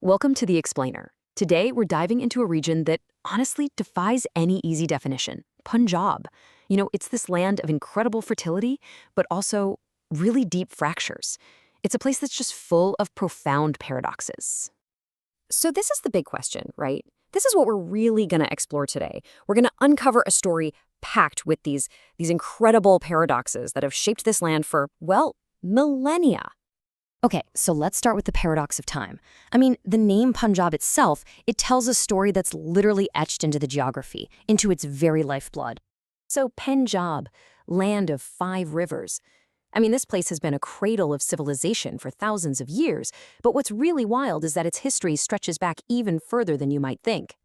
Welcome to The Explainer. Today, we're diving into a region that honestly defies any easy definition, Punjab. It's this land of incredible fertility, but also really deep fractures. It's a place that's just full of profound paradoxes. So this is the big question, right? This is what we're really going to explore today. We're going to uncover a story packed with these incredible paradoxes that have shaped this land for, well, millennia. Okay, so let's start with the paradox of time. The name Punjab itself, it tells a story that's literally etched into the geography, into its very lifeblood. So Punjab, land of 5 rivers. This place has been a cradle of civilization for thousands of years, but what's really wild is that its history stretches back even further than you might think.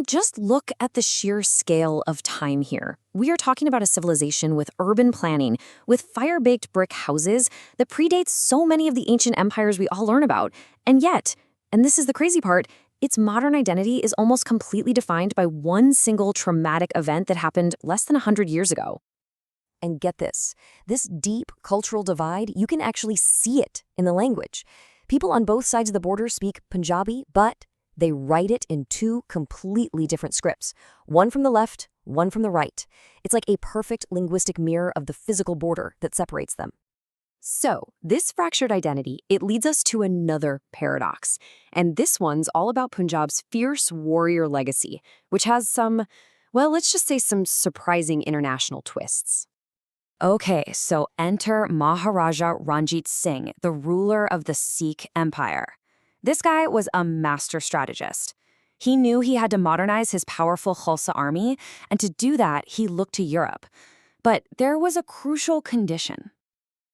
Just look at the sheer scale of time here. We are talking about a civilization with urban planning, with fire-baked brick houses that predates so many of the ancient empires we all learn about. And yet, and this is the crazy part, its modern identity is almost completely defined by one single traumatic event that happened less than 100 years ago. And get this deep cultural divide, you can actually see it in the language. People on both sides of the border speak Punjabi, but they write it in 2 completely different scripts, one from the left, one from the right. It's like a perfect linguistic mirror of the physical border that separates them. So, this fractured identity, it leads us to another paradox. And this one's all about Punjab's fierce warrior legacy, which has some, well, let's just say some surprising international twists. Okay, so enter Maharaja Ranjit Singh, the ruler of the Sikh Empire. This guy was a master strategist. He knew he had to modernize his powerful Khalsa army, and to do that, he looked to Europe. But there was a crucial condition.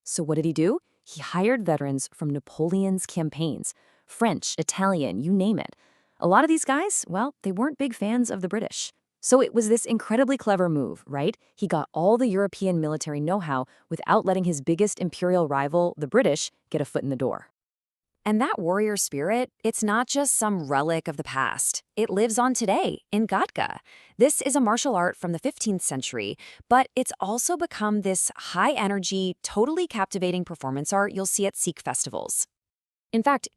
So what did he do? He hired veterans from Napoleon's campaigns, French, Italian, you name it. A lot of these guys, well, they weren't big fans of the British. So it was this incredibly clever move, right? He got all the European military know-how without letting his biggest imperial rival, the British, get a foot in the door. And that warrior spirit, it's not just some relic of the past. It lives on today in Gadka. This is a martial art from the 15th century, but it's also become this high-energy, totally captivating performance art you'll see at Sikh festivals. In fact,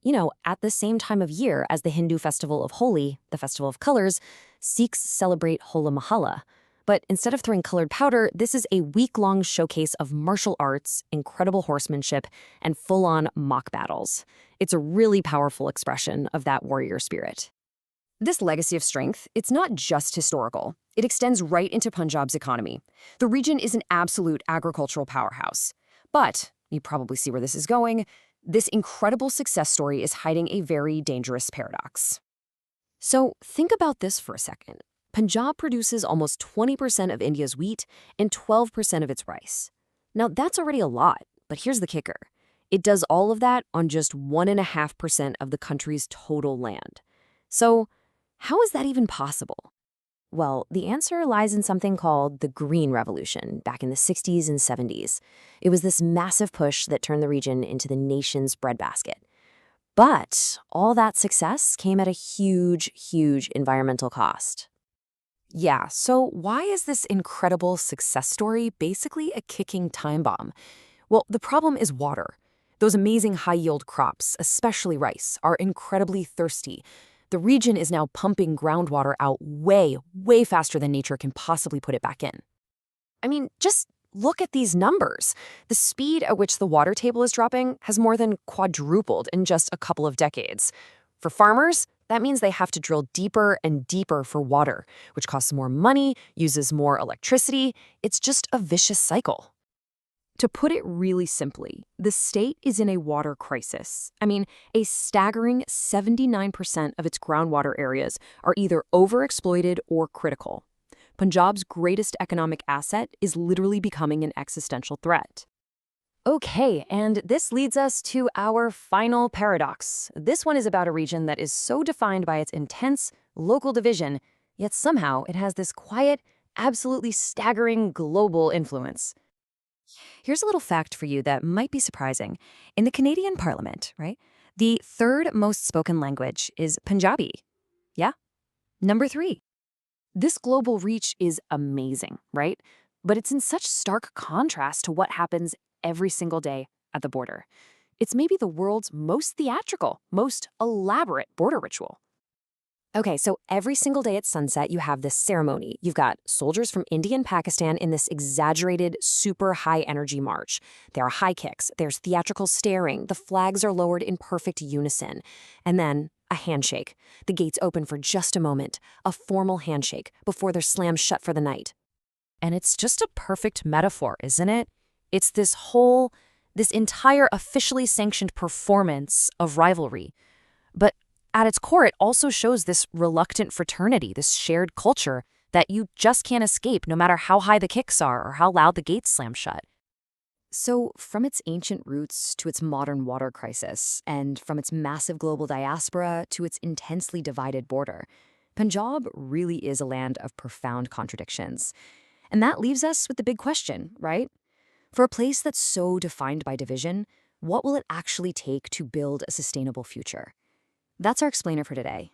at the same time of year as the Hindu festival of Holi, the festival of colors, Sikhs celebrate Hola Mahalla. But instead of throwing colored powder, this is a week-long showcase of martial arts, incredible horsemanship, and full-on mock battles. It's a really powerful expression of that warrior spirit. This legacy of strength, it's not just historical. It extends right into Punjab's economy. The region is an absolute agricultural powerhouse. But, you probably see where this is going, this incredible success story is hiding a very dangerous paradox. So think about this for a second. Punjab produces almost 20% of India's wheat and 12% of its rice. Now, that's already a lot, but here's the kicker. It does all of that on just 1.5% of the country's total land. So, how is that even possible? Well, the answer lies in something called the Green Revolution back in the 60s and 70s. It was this massive push that turned the region into the nation's breadbasket. But all that success came at a huge, huge environmental cost. Yeah, so why is this incredible success story basically a kicking time bomb? Well, the problem is water. Those amazing high-yield crops, especially rice, are incredibly thirsty. The region is now pumping groundwater out way, way faster than nature can possibly put it back in. Just look at these numbers. The speed at which the water table is dropping has more than quadrupled in just a couple of decades. For farmers, that means they have to drill deeper and deeper for water, which costs more money, uses more electricity. It's just a vicious cycle. To put it really simply, the state is in a water crisis. A staggering 79% of its groundwater areas are either overexploited or critical. Punjab's greatest economic asset is literally becoming an existential threat. Okay, and this leads us to our final paradox. This one is about a region that is so defined by its intense local division, yet somehow it has this quiet, absolutely staggering global influence. Here's a little fact for you that might be surprising. In the Canadian Parliament, right, the 3rd most spoken language is Punjabi. Yeah, number 3. This global reach is amazing, right? But it's in such stark contrast to what happens every single day at the border. It's maybe the world's most theatrical, most elaborate border ritual. Okay, so every single day at sunset, you have this ceremony. You've got soldiers from India and Pakistan in this exaggerated, super high energy march. There are high kicks, there's theatrical staring, the flags are lowered in perfect unison. And then a handshake. The gates open for just a moment, a formal handshake, before they're slammed shut for the night. And it's just a perfect metaphor, isn't it? It's this entire officially sanctioned performance of rivalry. But at its core, it also shows this reluctant fraternity, this shared culture that you just can't escape no matter how high the kicks are or how loud the gates slam shut. So, from its ancient roots to its modern water crisis, and from its massive global diaspora to its intensely divided border, Punjab really is a land of profound contradictions. And that leaves us with the big question, right? For a place that's so defined by division, what will it actually take to build a sustainable future? That's our explainer for today.